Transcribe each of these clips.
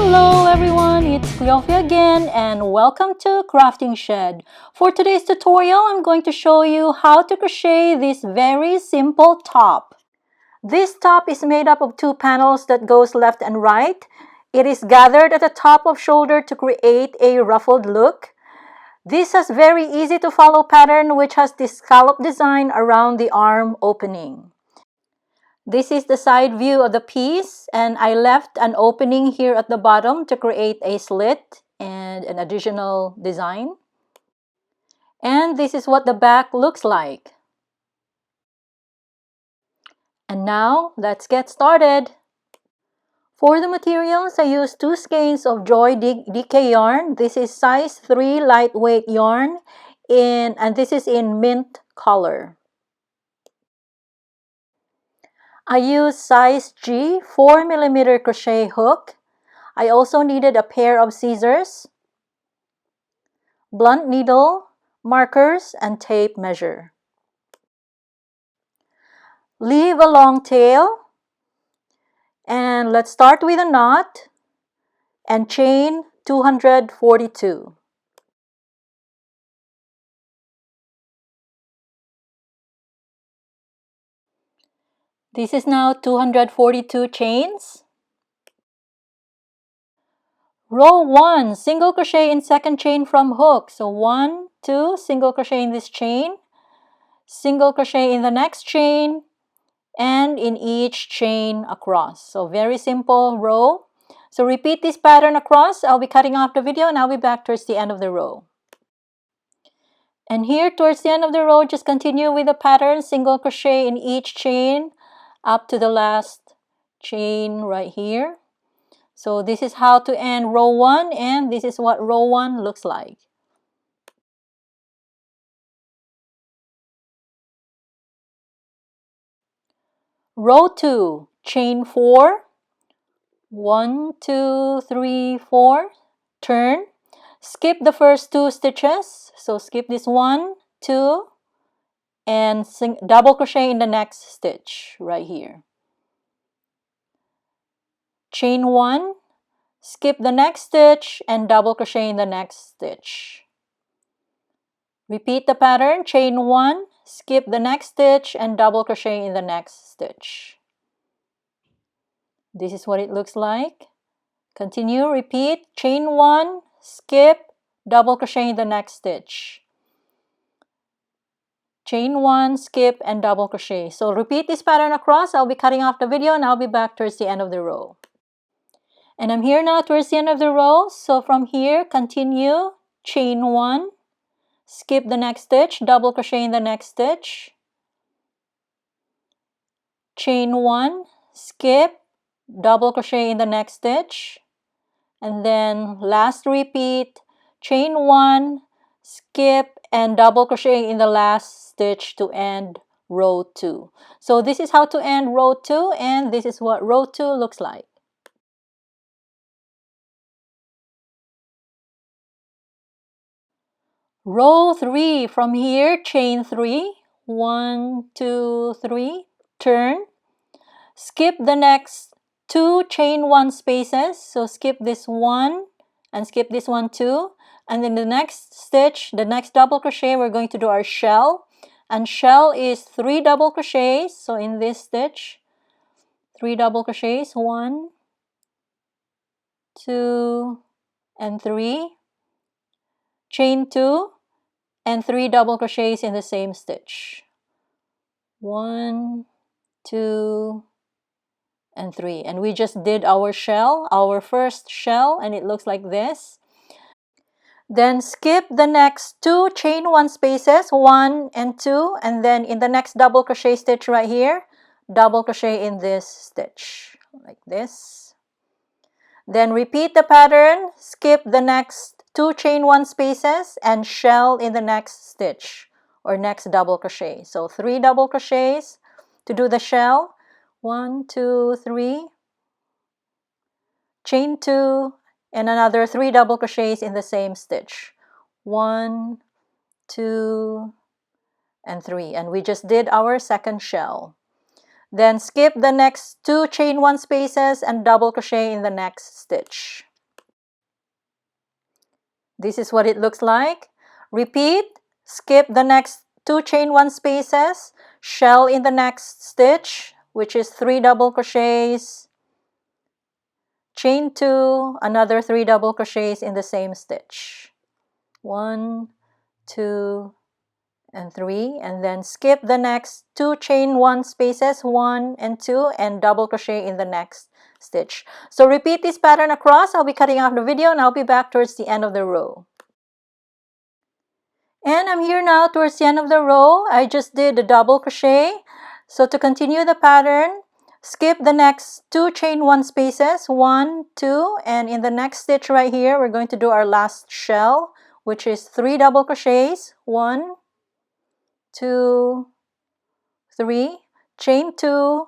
Hello everyone, it's Cleophia again and welcome to Crafting Shed. For today's tutorial, I'm going to show you how to crochet this very simple top. This top is made up of two panels that goes left and right. It is gathered at the top of shoulder to create a ruffled look. This has very easy to follow pattern which has this scallop design around the arm opening. This is the side view of the piece, and I left an opening here at the bottom to create a slit and an additional design. And this is what the back looks like. And now, let's get started. For the materials, I used 2 skeins of Joy DK yarn. This is size 3 lightweight yarn, and this is in mint color. I used size G 4mm crochet hook. I also needed a pair of scissors, blunt needle, markers, and tape measure. Leave a long tail, and let's start with a knot and chain 242. This is now 242 chains. Row 1, single crochet in second chain from hook. So 1, 2, single crochet in this chain, single crochet in the next chain, and in each chain across. So very simple row. So repeat this pattern across. I'll be cutting off the video and I'll be back towards the end of the row. And here towards the end of the row, just continue with the pattern, single crochet in each chain up to the last chain right here. So this is how to end row 1, and this is what row 1 looks like. Row 2, chain 4, 1, 2, 3, 4, turn, skip the first 2 stitches, so skip this 1, 2, and double crochet in the next stitch right here. Chain 1, skip the next stitch, and double crochet in the next stitch. Repeat the pattern, chain 1, skip the next stitch, and double crochet in the next stitch. This is what it looks like. Continue, repeat, chain 1, skip, double crochet in the next stitch. Chain 1, skip, and double crochet. So repeat this pattern across. I'll be cutting off the video and I'll be back towards the end of the row. And I'm here now towards the end of the row. So from here, continue, chain 1, skip the next stitch, double crochet in the next stitch. Chain 1, skip, double crochet in the next stitch. And then last repeat, chain 1, skip, and double crochet in the last stitch to end row 2. So this is how to end row 2, and this is what row 2 looks like. Row 3, from here, chain 3, 1, 2, 3, turn, skip the next 2 chain 1 spaces, so skip this 1 and skip this one too, and then the next stitch, the next double crochet, we're going to do our shell, and shell is 3 double crochets. So in this stitch, 3 double crochets, 1, 2, and 3, chain 2, and 3 double crochets in the same stitch, 1, 2, and 3, and we just did our shell, our first shell, and it looks like this. Then skip the next 2 chain 1 spaces, 1 and 2, and then in the next double crochet stitch right here, double crochet in this stitch like this. Then repeat the pattern, skip the next 2 chain 1 spaces and shell in the next stitch or next double crochet. So 3 double crochets to do the shell, 1, 2, 3, chain 2, and another 3 double crochets in the same stitch, 1, 2, and 3, and we just did our second shell. Then skip the next 2 chain 1 spaces and double crochet in the next stitch. This is what it looks like. Repeat, skip the next 2 chain 1 spaces, shell in the next stitch, which is 3 double crochets, chain 2, another 3 double crochets in the same stitch. 1, 2, and 3, and then skip the next 2 chain 1 spaces, 1 and 2, and double crochet in the next stitch. So repeat this pattern across. I'll be cutting off the video and I'll be back towards the end of the row. And I'm here now towards the end of the row. I just did a double crochet. So to continue the pattern, skip the next 2 chain 1 spaces, 1, 2, and in the next stitch right here, we're going to do our last shell, which is 3 double crochets, 1, 2, 3, chain 2,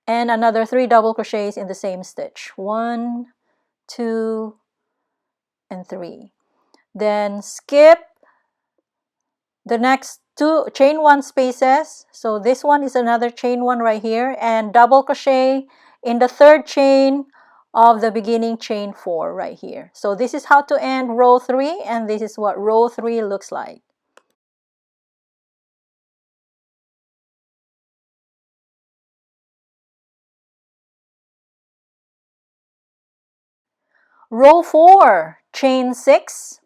and another 3 double crochets in the same stitch, 1, 2, and 3. Then skip the next 2 chain 1 spaces. So this one is another chain 1 right here, and double crochet in the 3rd chain of the beginning chain 4 right here. So this is how to end row 3, and this is what row 3 looks like. Row 4, chain 6,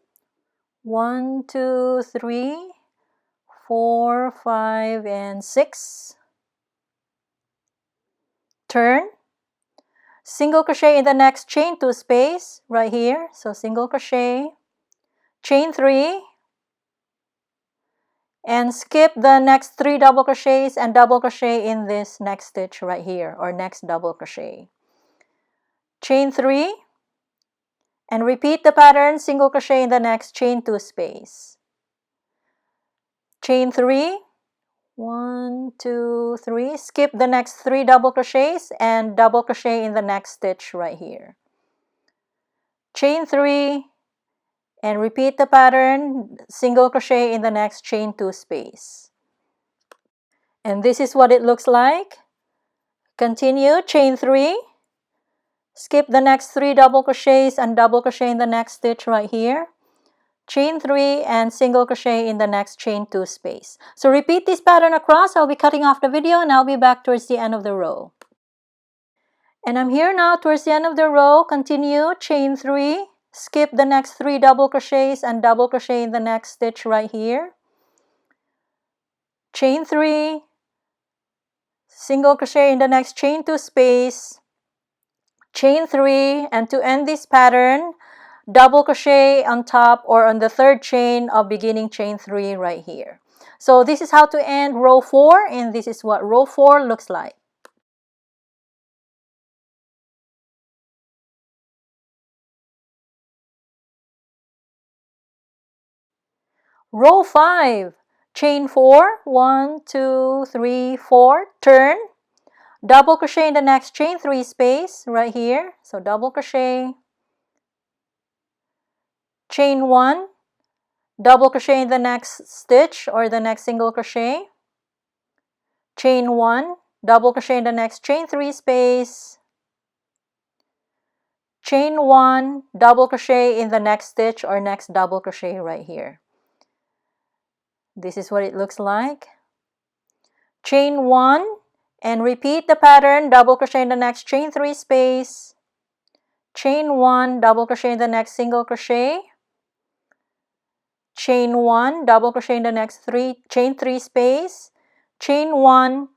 1, 2, 3, 4, 5, and 6. Turn, single crochet in the next chain 2 space right here. So single crochet, chain 3, and skip the next 3 double crochets and double crochet in this next stitch right here, or next double crochet. Chain 3, and repeat the pattern, single crochet in the next chain 2 space. Chain 3, 1, 2, 3, skip the next 3 double crochets and double crochet in the next stitch right here. Chain 3, and repeat the pattern, single crochet in the next chain 2 space. And this is what it looks like. Continue, chain 3, skip the next 3 double crochets and double crochet in the next stitch right here. Chain 3 and single crochet in the next chain 2 space. So repeat this pattern across. I'll be cutting off the video and I'll be back towards the end of the row. And I'm here now towards the end of the row. Continue, chain 3, skip the next 3 double crochets and double crochet in the next stitch right here. Chain 3, single crochet in the next chain 2 space, chain 3, and to end this pattern, double crochet on top or on the 3rd chain of beginning chain 3 right here. So this is how to end row 4, and this is what row 4 looks like. Row 5, chain 4, 1, 2, 3, 4, turn, double crochet in the next chain 3 space right here. So double crochet, chain 1, double crochet in the next stitch or the next single crochet, chain 1, double crochet in the next chain 3 space, chain 1, double crochet in the next stitch or next double crochet right here. This is what it looks like. Chain 1 and repeat the pattern, double crochet in the next chain 3 space, chain 1, double crochet in the next single crochet, chain 1, double crochet in the next chain 3 space, chain 1,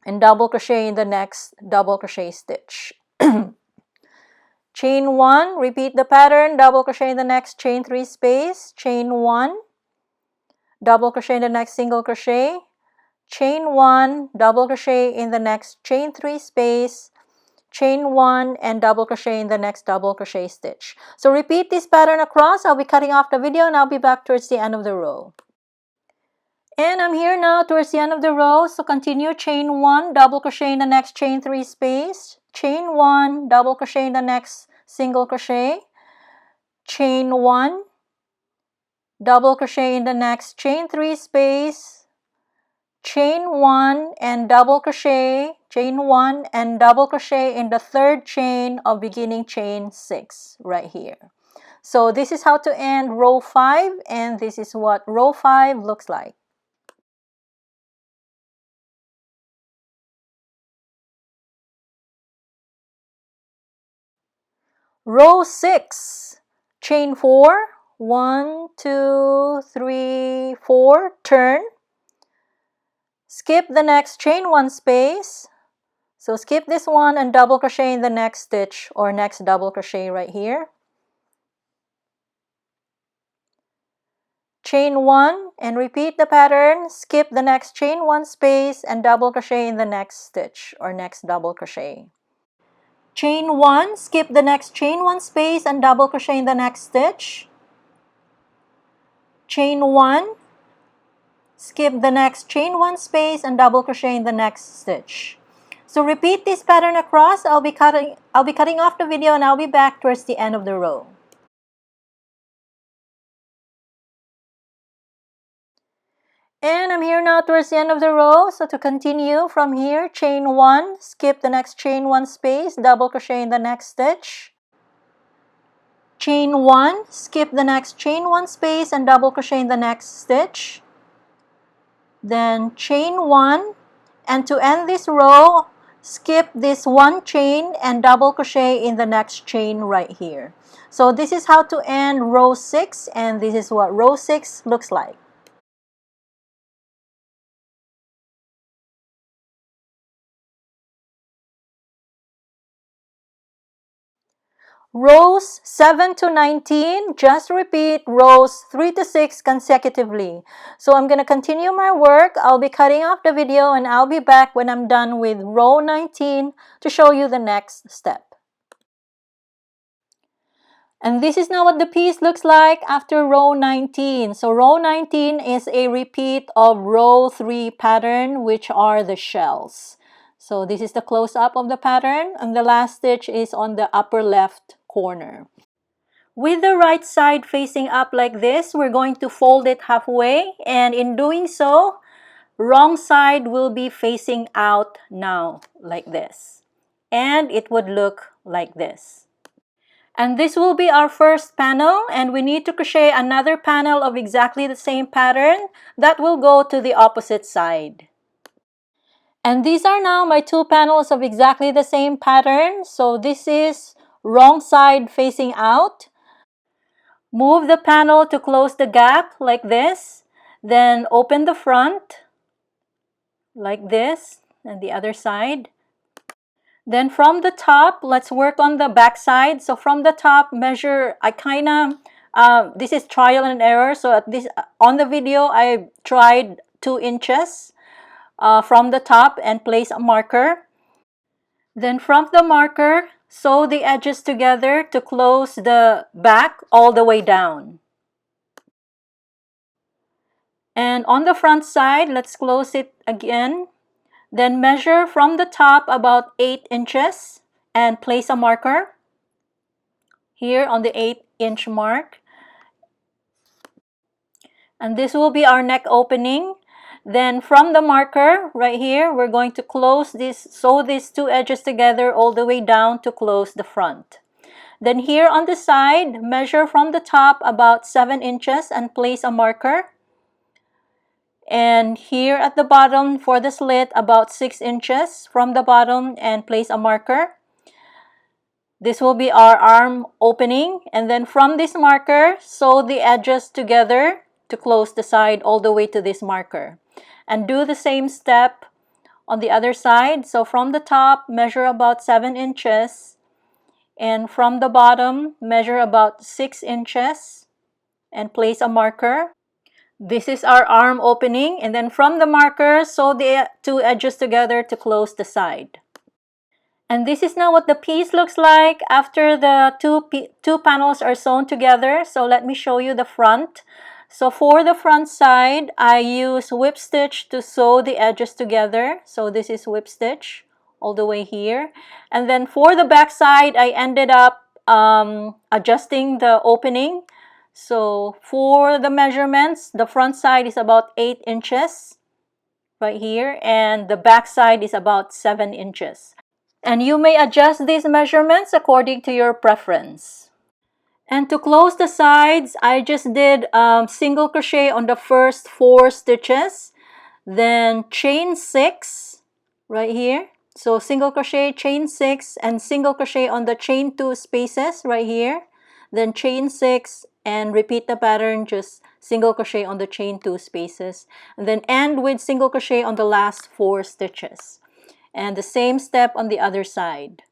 and double crochet in the next double crochet stitch. Chain 1, repeat the pattern, double crochet in the next chain 3 space, chain 1, double crochet in the next single crochet, chain 1, double crochet in the next chain 3 space, chain 1, and double crochet in the next double crochet stitch. So repeat this pattern across. I'll be cutting off the video and I'll be back towards the end of the row. And I'm here now towards the end of the row. So continue, chain 1, double crochet in the next chain 3 space, chain 1, double crochet in the next single crochet, chain 1, double crochet in the next chain 3 space, chain 1 and double crochet, chain 1 and double crochet in the 3rd chain of beginning chain 6 right here. So this is how to end row 5, and this is what row 5 looks like. Row 6, chain 4, 1, 2, 3, 4, turn, skip the next chain 1 space, so skip this one and double crochet in the next stitch or next double crochet right here. Chain 1 and repeat the pattern, skip the next chain 1 space and double crochet in the next stitch or next double crochet. Chain 1, skip the next chain 1 space and double crochet in the next stitch. Chain 1, skip the next chain 1 space and double crochet in the next stitch. So repeat this pattern across. I'll be cutting off the video and I'll be back towards the end of the row. And I'm here now towards the end of the row. So to continue from here, chain 1, skip the next chain 1 space, double crochet in the next stitch. Chain 1, skip the next chain 1 space and double crochet in the next stitch. Then chain 1, and to end this row, skip this 1 chain and double crochet in the next chain right here. So this is how to end row 6, and this is what row 6 looks like. Rows 7 to 19, just repeat rows 3 to 6 consecutively. So I'm going to continue my work. I'll be cutting off the video and I'll be back when I'm done with row 19 to show you the next step. And this is now what the piece looks like after row 19. So row 19 is a repeat of row 3 pattern, which are the shells. So this is the close-up of the pattern, and the last stitch is on the upper left corner. With the right side facing up like this, we're going to fold it halfway, and in doing so, wrong side will be facing out now like this, and it would look like this. And this will be our first panel, and we need to crochet another panel of exactly the same pattern that will go to the opposite side. And these are now my 2 panels of exactly the same pattern. So this is wrong side facing out. Move the panel to close the gap like this. Then open the front like this, and the other side. Then from the top, let's work on the back side. So from the top, measure, this is trial and error. So on the video, I tried 2 inches. From the top and place a marker. Then from the marker, sew the edges together to close the back all the way down. And on the front side, let's close it again. Then measure from the top about 8 inches and place a marker here on the 8-inch mark. And this will be our neck opening. Then from the marker right here, we're going to sew these 2 edges together all the way down to close the front. Then here on the side, measure from the top about 7 inches and place a marker. And here at the bottom for the slit, about 6 inches from the bottom and place a marker. This will be our arm opening. And then from this marker, sew the edges together to close the side all the way to this marker. And do the same step on the other side. So from the top, measure about 7 inches. And from the bottom, measure about 6 inches and place a marker. This is our arm opening. And then from the marker, sew the 2 edges together to close the side. And this is now what the piece looks like after the two panels are sewn together. So let me show you the front. So for the front side, I use whip stitch to sew the edges together. So this is whip stitch all the way here. And then for the back side, I ended up adjusting the opening. So for the measurements, the front side is about 8 inches right here, and the back side is about 7 inches. And you may adjust these measurements according to your preference. And to close the sides, I just did single crochet on the first 4 stitches, then chain 6 right here. So single crochet, chain 6, and single crochet on the chain 2 spaces right here, then chain 6 and repeat the pattern, just single crochet on the chain 2 spaces, and then end with single crochet on the last 4 stitches, and the same step on the other side.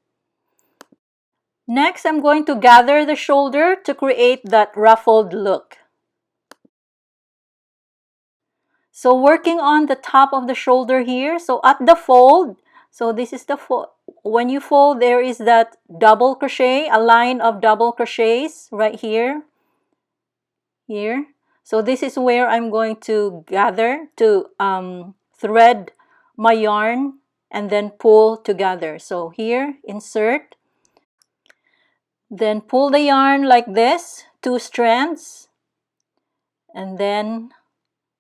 Next, I'm going to gather the shoulder to create that ruffled look. So working on the top of the shoulder here, so at the fold, so this is the fold. When you fold, there is that double crochet, a line of double crochets right here. So this is where I'm going to gather to thread my yarn and then pull together. So here, insert, then pull the yarn like this, 2 strands, and then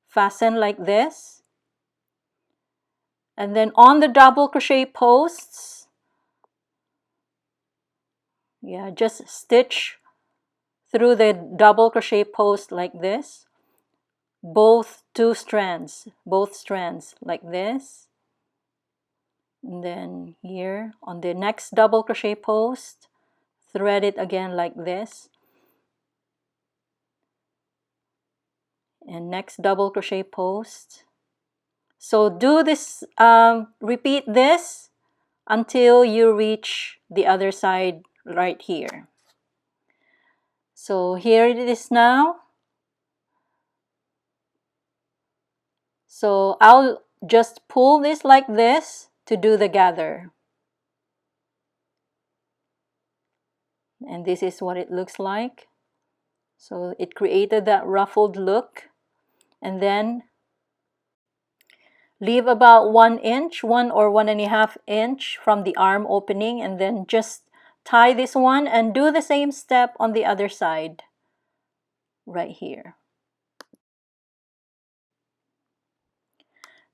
fasten like this. And then on the double crochet posts, just stitch through the double crochet post like this, both strands like this, and then here on the next double crochet post, thread it again like this, and next double crochet post. So do this, repeat this until you reach the other side right here. So here it is now. So I'll just pull this like this to do the gather. And this is what it looks like. So it created that ruffled look. And then leave about 1 inch, 1 or 1.5 inch from the arm opening, and then just tie this one and do the same step on the other side right here.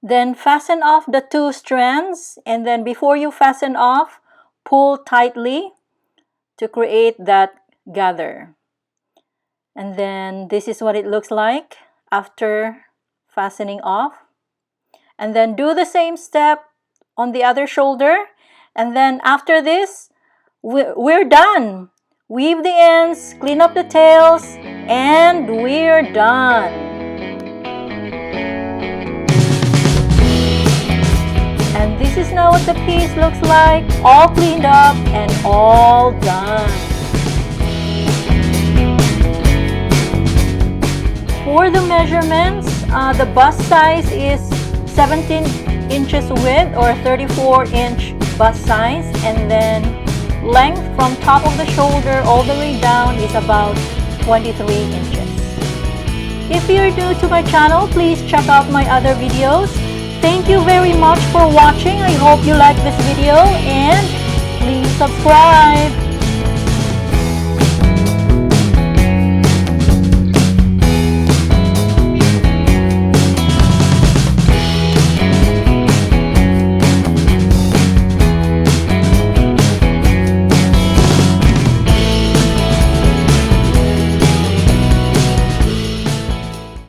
Then fasten off the 2 strands, and then before you fasten off, pull tightly to create that gather. And then this is what it looks like after fastening off. And then do the same step on the other shoulder, and then after this we're done. Weave the ends, clean up the tails, and we're done. And this is now what the piece looks like, all cleaned up and all done. For the measurements, the bust size is 17 inches width or 34-inch bust size, and then length from top of the shoulder all the way down is about 23 inches. If you're new to my channel, please check out my other videos. Thank you very much for watching. I hope you like this video, and please subscribe.